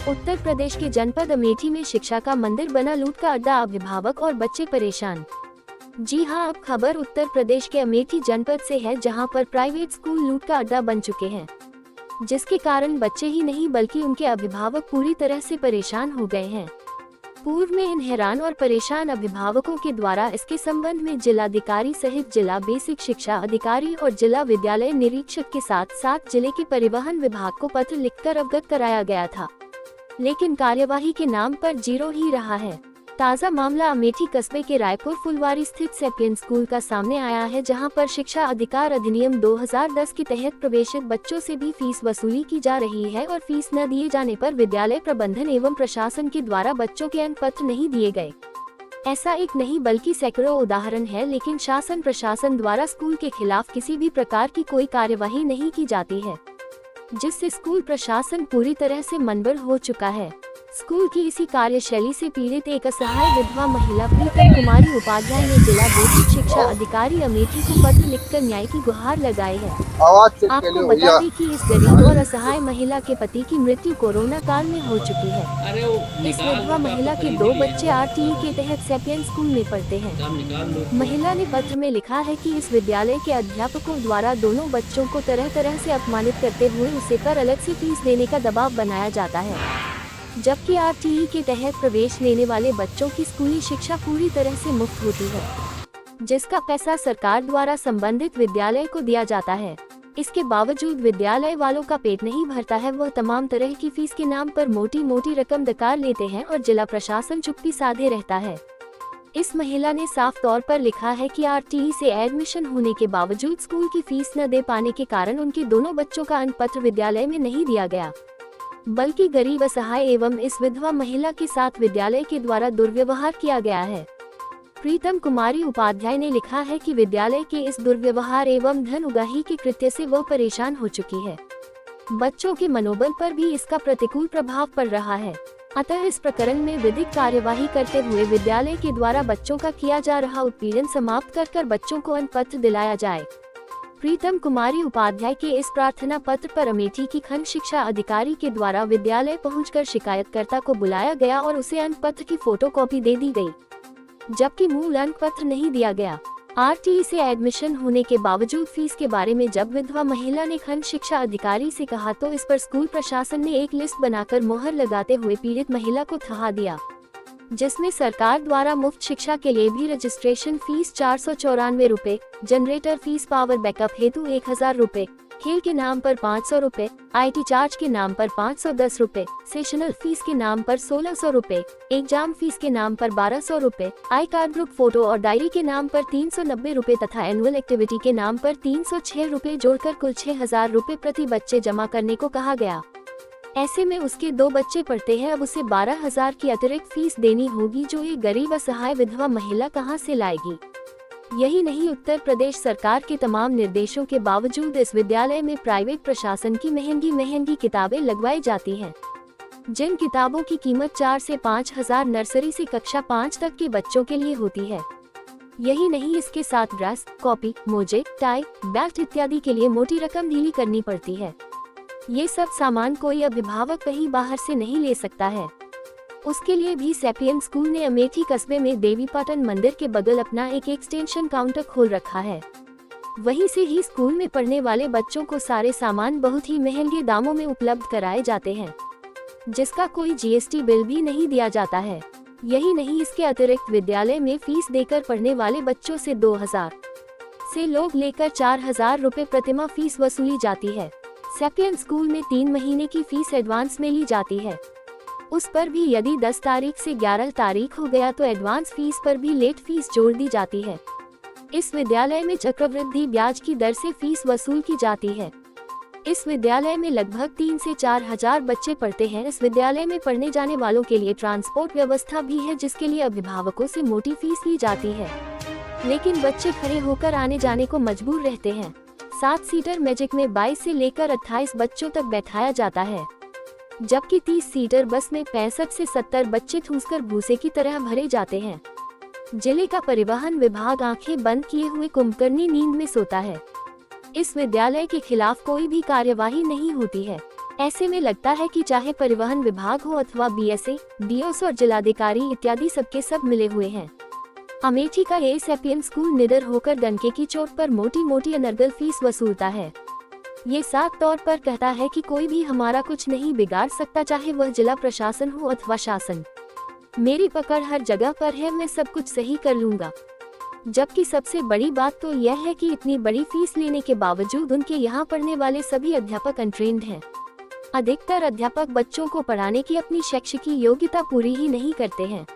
उत्तर प्रदेश के जनपद अमेठी में शिक्षा का मंदिर बना लूट का अड्डा, अभिभावक और बच्चे परेशान। जी हां, अब खबर उत्तर प्रदेश के अमेठी जनपद से है, जहां पर प्राइवेट स्कूल लूट का अड्डा बन चुके हैं, जिसके कारण बच्चे ही नहीं बल्कि उनके अभिभावक पूरी तरह से परेशान हो गए हैं। पूर्व में इन हैरान और परेशान अभिभावकों के द्वारा इसके संबंध में जिलाधिकारी सहित जिला बेसिक शिक्षा अधिकारी और जिला विद्यालय निरीक्षक के साथ साथ जिले के परिवहन विभाग को पत्र लिखकर अवगत कराया गया था, लेकिन कार्यवाही के नाम पर जीरो ही रहा है। ताज़ा मामला अमेठी कस्बे के रायपुर फुलवारी स्थित सेपियन स्कूल का सामने आया है, जहां पर शिक्षा अधिकार अधिनियम 2010 के तहत प्रवेशित बच्चों से भी फीस वसूली की जा रही है और फीस न दिए जाने पर विद्यालय प्रबंधन एवं प्रशासन के द्वारा बच्चों के अंक पत्र नहीं दिए गए। ऐसा एक नहीं बल्कि सैकड़ों उदाहरण है, लेकिन शासन प्रशासन द्वारा स्कूल के खिलाफ किसी भी प्रकार की कोई कार्यवाही नहीं की जाती है, जिससे स्कूल प्रशासन पूरी तरह से मनबड़ हो चुका है। स्कूल की इसी कार्यशैली से पीड़ित एक असहाय विधवा महिला प्रीतम कुमारी उपाध्याय ने जिला बेसिक शिक्षा अधिकारी अमेठी को पत्र लिखकर न्याय की गुहार लगाई है। आपको बता दें कि इस गरीब और असहाय महिला के पति की मृत्यु कोरोना काल में हो चुकी है। इस विधवा महिला के 2 बच्चे आरटीई के तहत सेपियन स्कूल में पढ़ते हैं। महिला ने पत्र में लिखा है कि इस विद्यालय के अध्यापकों द्वारा दोनों बच्चों को तरह तरह से अपमानित करते हुए उसे पर अलग से फीस देने का दबाव बनाया जाता है, जबकि आरटीई के तहत प्रवेश लेने वाले बच्चों की स्कूली शिक्षा पूरी तरह से मुफ्त होती है, जिसका पैसा सरकार द्वारा संबंधित विद्यालय को दिया जाता है। इसके बावजूद विद्यालय वालों का पेट नहीं भरता है, वह तमाम तरह की फीस के नाम पर मोटी मोटी रकम डकार लेते हैं और जिला प्रशासन चुप्पी साधे रहता है। इस महिला ने साफ तौर पर लिखा है कि आरटीई से एडमिशन होने के बावजूद स्कूल की फीस न दे पाने के कारण उनके दोनों बच्चों का अंक पत्र विद्यालय में नहीं दिया गया, बल्कि गरीब असहाय एवं इस विधवा महिला के साथ विद्यालय के द्वारा दुर्व्यवहार किया गया है। प्रीतम कुमारी उपाध्याय ने लिखा है कि विद्यालय के इस दुर्व्यवहार एवं धन उगाही के कृत्य से वह परेशान हो चुकी है। बच्चों के मनोबल पर भी इसका प्रतिकूल प्रभाव पड़ रहा है। अतः इस प्रकरण में विधिक कार्यवाही करते हुए विद्यालय के द्वारा बच्चों का किया जा रहा उत्पीड़न समाप्त कर बच्चों को अंक पत्र दिलाया जाए। प्रीतम कुमारी उपाध्याय के इस प्रार्थना पत्र पर अमेठी की खंड शिक्षा अधिकारी के द्वारा विद्यालय पहुंचकर शिकायतकर्ता को बुलाया गया और उसे अंक पत्र की फोटोकॉपी दे दी गई, जबकि मूल अंक पत्र नहीं दिया गया। आरटीई से एडमिशन होने के बावजूद फीस के बारे में जब विधवा महिला ने खंड शिक्षा अधिकारी से कहा तो इस पर स्कूल प्रशासन ने एक लिस्ट बनाकर मोहर लगाते हुए पीड़ित महिला को थमा दिया, जिसमें सरकार द्वारा मुफ्त शिक्षा के लिए भी रजिस्ट्रेशन फीस 494 रुपए, जनरेटर फीस पावर बैकअप हेतु 1000 रुपए, खेल के नाम पर 500 रुपए, IT चार्ज के नाम पर 510 रुपए, सेशनल फीस के नाम पर 1600 रुपए, एग्जाम फीस के नाम पर 1200 रुपए, आई कार्ड, ग्रुप फोटो और डायरी के नाम पर 390 रुपए तथा एनुअल एक्टिविटी के नाम पर 306 रुपए जोड़कर कुल 6000 रुपए प्रति बच्चे जमा करने को कहा गया। ऐसे में उसके 2 बच्चे पढ़ते हैं, अब उसे 12,000 की अतिरिक्त फीस देनी होगी, जो ये गरीब असहाय विधवा महिला कहां से लाएगी। यही नहीं, उत्तर प्रदेश सरकार के तमाम निर्देशों के बावजूद इस विद्यालय में प्राइवेट प्रशासन की महंगी किताबें लगवाई जाती हैं, जिन किताबों की कीमत 4 से 5,000 नर्सरी से कक्षा 5 तक के बच्चों के लिए होती है। यही नहीं, इसके साथ ड्रेस, कॉपी, मोजे, टाई, बेल्ट इत्यादि के लिए मोटी रकम ढीली करनी पड़ती है। ये सब सामान कोई अभिभावक कहीं बाहर से नहीं ले सकता है। उसके लिए भी सेपियन स्कूल ने अमेठी कस्बे में देवीपाटन मंदिर के बगल अपना एक एक्सटेंशन काउंटर खोल रखा है। वहीं से ही स्कूल में पढ़ने वाले बच्चों को सारे सामान बहुत ही महंगे दामों में उपलब्ध कराए जाते हैं, जिसका कोई GST बिल भी नहीं दिया जाता है। यही नहीं, इसके अतिरिक्त विद्यालय में फीस देकर पढ़ने वाले बच्चों से 2000 से लोग लेकर 4000 रुपए प्रतिमाह फीस वसूली जाती है। सेपियन स्कूल में 3 महीने की फीस एडवांस में ली जाती है। उस पर भी यदि 10 तारीख से 11 तारीख हो गया तो एडवांस फीस पर भी लेट फीस जोड़ दी जाती है। इस विद्यालय में चक्रवृद्धि ब्याज की दर से फीस वसूल की जाती है। इस विद्यालय में लगभग 3 से 4 हजार बच्चे पढ़ते हैं। इस विद्यालय में पढ़ने जाने वालों के लिए ट्रांसपोर्ट व्यवस्था भी है, जिसके लिए अभिभावकों से मोटी फीस ली जाती है, लेकिन बच्चे खड़े होकर आने जाने को मजबूर रहते हैं। 7 सीटर मैजिक में 22 से लेकर 28 बच्चों तक बैठाया जाता है, जबकि 30 सीटर बस में 65 से 70 बच्चे ठूसकर भूसे की तरह भरे जाते हैं। जिले का परिवहन विभाग आंखें बंद किए हुए कुंभकर्णी नींद में सोता है। इस विद्यालय के खिलाफ कोई भी कार्यवाही नहीं होती है। ऐसे में लगता है कि चाहे परिवहन विभाग हो अथवा बीएसए, डीओस और जिलाधिकारी इत्यादि सबके सब मिले हुए हैं। अमेठी का ये सेपियन स्कूल निडर होकर डंके की चोट पर मोटी मोटी अनर्गल फीस वसूलता है। ये साफ तौर पर कहता है कि कोई भी हमारा कुछ नहीं बिगाड़ सकता, चाहे वह जिला प्रशासन हो अथवा शासन। मेरी पकड़ हर जगह पर है, मैं सब कुछ सही कर लूंगा। जबकि सबसे बड़ी बात तो यह है कि इतनी बड़ी फीस लेने के बावजूद उनके यहाँ पढ़ने वाले सभी अध्यापक अनट्रेन्ड हैं। अधिकतर अध्यापक बच्चों को पढ़ाने की अपनी शैक्षिकी योग्यता पूरी ही नहीं करते हैं।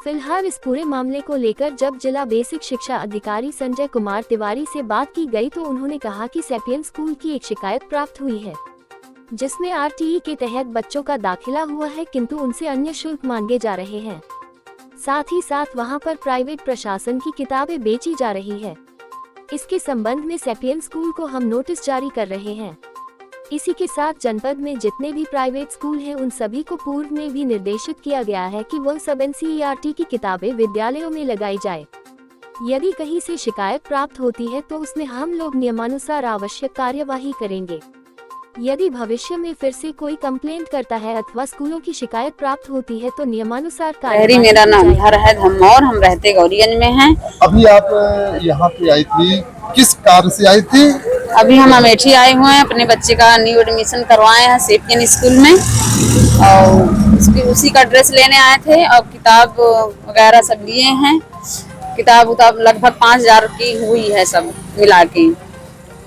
फिलहाल इस पूरे मामले को लेकर जब जिला बेसिक शिक्षा अधिकारी संजय कुमार तिवारी से बात की गई तो उन्होंने कहा कि सेपियन स्कूल की एक शिकायत प्राप्त हुई है, जिसमें आरटीई के तहत बच्चों का दाखिला हुआ है, किंतु उनसे अन्य शुल्क मांगे जा रहे हैं। साथ ही साथ वहां पर प्राइवेट प्रशासन की किताबें बेची जा रही है। इसके संबंध में सेपियन स्कूल को हम नोटिस जारी कर रहे हैं। इसी के साथ जनपद में जितने भी प्राइवेट स्कूल हैं उन सभी को पूर्व में भी निर्देशित किया गया है कि वह सब एनसीईआरटी की किताबें विद्यालयों में लगाई जाए। यदि कहीं से शिकायत प्राप्त होती है तो उसमें हम लोग नियमानुसार आवश्यक कार्यवाही करेंगे। यदि भविष्य में फिर से कोई कंप्लेंट करता है अथवा स्कूलों की शिकायत प्राप्त होती है तो नियमानुसार कार्यवाही। मेरा नाम घर है धमौर, हम रहते गौरीगंज में हैं। अभी आप यहाँ पे आई थी, किस कार्य से आई थी? अभी हम अमेठी आए हुए हैं, अपने बच्चे का न्यू एडमिशन करवाए हैं सेपियन स्कूल में, और उसी का ड्रेस लेने आए थे और किताब वगैरह सब लिए हैं। किताब लगभग 5000 की हुई है सब मिला के,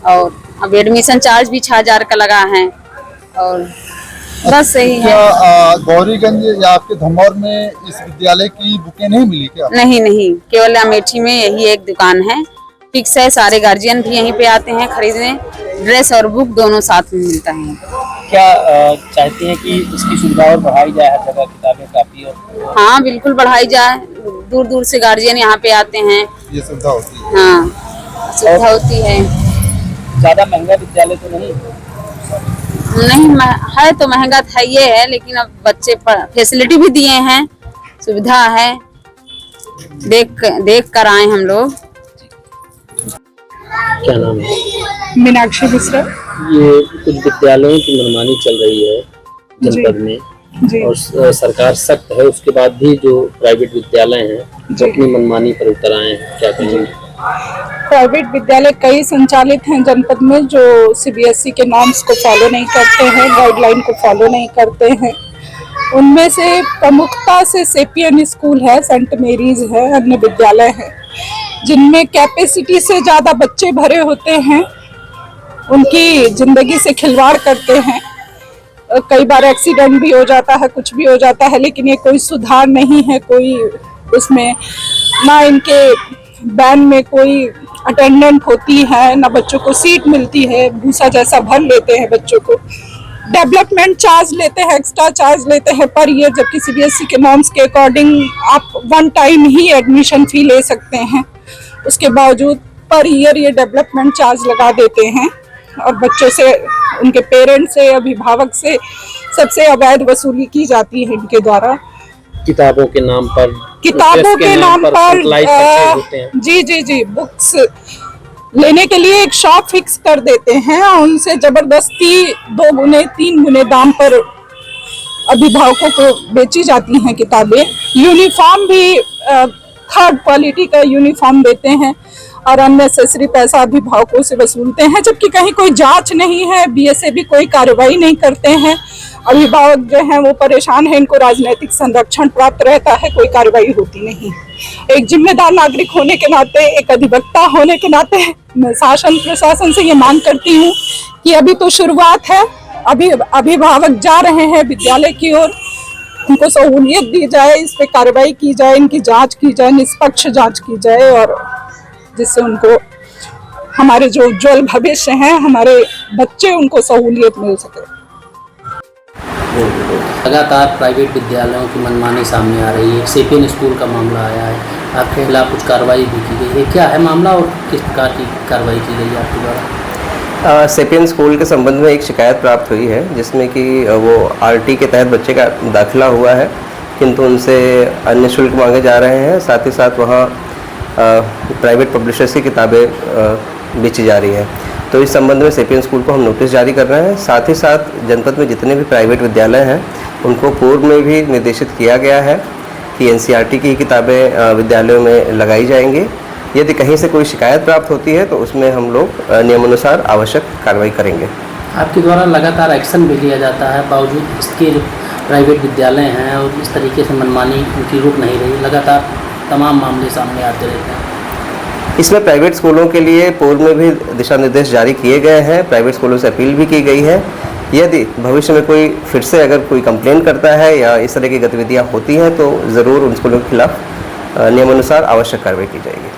और अब एडमिशन चार्ज भी 6000 का लगा है, और बस सही है। गौरीगंज या आपके धमौर में इस विद्यालय की बुकें नहीं मिली क्या? नहीं, केवल अमेठी में यही एक दुकान है, फिक्स है। सारे गार्जियन भी यहीं पे आते हैं खरीदने, ड्रेस और बुक दोनों साथ में मिलता है। क्या चाहते हैं कि इसकी सुविधा और बढ़ाई जाए, हर जगह किताबें कापी? और हाँ बिल्कुल बढ़ाई जाए, दूर दूर से गार्जियन यहाँ पे आते हैं, ये सुविधा होती है। हाँ सुविधा होती है। ज्यादा महंगा विद्यालय तो नहीं है, तो महंगा था ये है, लेकिन अब बच्चे फैसिलिटी भी दिए हैं, सुविधा है, देख कर आए हम लोग। क्या नाम है? मीनाक्षी मिश्रा। ये कुछ विद्यालयों की मनमानी चल रही है जनपद में, और सरकार सख्त है, उसके बाद भी जो प्राइवेट विद्यालय हैं जो अपनी मनमानी पर उतर आए हैं, क्या कहेंगे? प्राइवेट विद्यालय कई संचालित हैं जनपद में जो सीबीएसई के नॉर्म्स को फॉलो नहीं करते हैं, गाइडलाइन को फॉलो नहीं करते हैं। उनमें से प्रमुखता से सेपियन स्कूल है, सेंट मेरीज है, अन्य विद्यालय है जिनमें कैपेसिटी से ज़्यादा बच्चे भरे होते हैं, उनकी जिंदगी से खिलवाड़ करते हैं। कई बार एक्सीडेंट भी हो जाता है, कुछ भी हो जाता है, लेकिन ये कोई सुधार नहीं है, कोई उसमें ना इनके वैन में कोई अटेंडेंट होती है, ना बच्चों को सीट मिलती है, भूसा जैसा भर लेते हैं बच्चों को। डेवलपमेंट चार्ज लेते हैं, एक्स्ट्रा चार्ज लेते हैं पर ईयर, जबकि सीबीएसई के नॉर्म्स के अकॉर्डिंग आप वन टाइम ही एडमिशन फी ले सकते हैं, उसके बावजूद पर ईयर ये डेवलपमेंट चार्ज लगा देते हैं, और बच्चों से, उनके पेरेंट्स से, अभिभावक से सबसे अवैध वसूली की जाती है इनके द्वारा। किताबों के नाम पर जी बुक्स लेने के लिए एक शॉप फिक्स कर देते हैं और उनसे जबरदस्ती 2 गुने 3 गुने दाम पर अभिभावकों को बेची जाती हैं किताबें। यूनिफॉर्म भी थर्ड क्वालिटी का यूनिफॉर्म देते हैं और अननेसेसरी पैसा अभिभावकों से वसूलते हैं, जबकि कहीं कोई जांच नहीं है, बीएसए भी कोई कार्रवाई नहीं करते हैं। अभिभावक जो हैं वो परेशान है, इनको राजनीतिक संरक्षण प्राप्त रहता है, कोई कार्रवाई होती नहीं। एक जिम्मेदार नागरिक होने के नाते, एक अधिवक्ता होने के नाते मैं शासन प्रशासन से ये मांग करती हूँ कि अभी तो शुरुआत है, अभी अभिभावक जा रहे हैं विद्यालय की ओर, उनको सहूलियत दी जाए, इस पे कार्रवाई की जाए, इनकी जांच की जाए, निष्पक्ष जांच की जाए, और जिससे उनको हमारे जो उज्जवल भविष्य हैं, हमारे बच्चे, उनको सहूलियत मिल सके। लगातार प्राइवेट विद्यालयों की मनमानी सामने आ रही है, सेपियन स्कूल का मामला आया है, आपके खिलाफ कुछ कार्रवाई भी की गई है, क्या है मामला और किस प्रकार की कार्रवाई की गई है आपके द्वारा? सेपियन स्कूल के संबंध में एक शिकायत प्राप्त हुई है, जिसमें कि वो आरटी के तहत बच्चे का दाखिला हुआ है, किंतु उनसे अन्य शुल्क मांगे जा रहे हैं। साथ ही साथ वहाँ प्राइवेट पब्लिशर्स की किताबें बेची जा रही हैं। तो इस संबंध में सेपियन स्कूल को हम नोटिस जारी कर रहे हैं। साथ ही साथ जनपद में जितने भी प्राइवेट विद्यालय हैं उनको पूर्व में भी निर्देशित किया गया है कि एनसीईआरटी की किताबें विद्यालयों में लगाई जाएंगी। यदि कहीं से कोई शिकायत प्राप्त होती है तो उसमें हम लोग नियमानुसार आवश्यक कार्रवाई करेंगे। आपके द्वारा लगातार एक्शन भी लिया जाता है, बावजूद इसके जो प्राइवेट विद्यालय हैं और इस तरीके से मनमानी उनकी रुक नहीं रही, लगातार तमाम मामले सामने आते रहते हैं। इसमें प्राइवेट स्कूलों के लिए पूर्व में भी दिशा निर्देश जारी किए गए हैं, प्राइवेट स्कूलों से अपील भी की गई है। यदि भविष्य में कोई फिर से अगर कोई कंप्लेन करता है या इस तरह की गतिविधियां होती हैं तो ज़रूर उन स्कूलों के खिलाफ नियमानुसार आवश्यक कार्रवाई की जाएगी।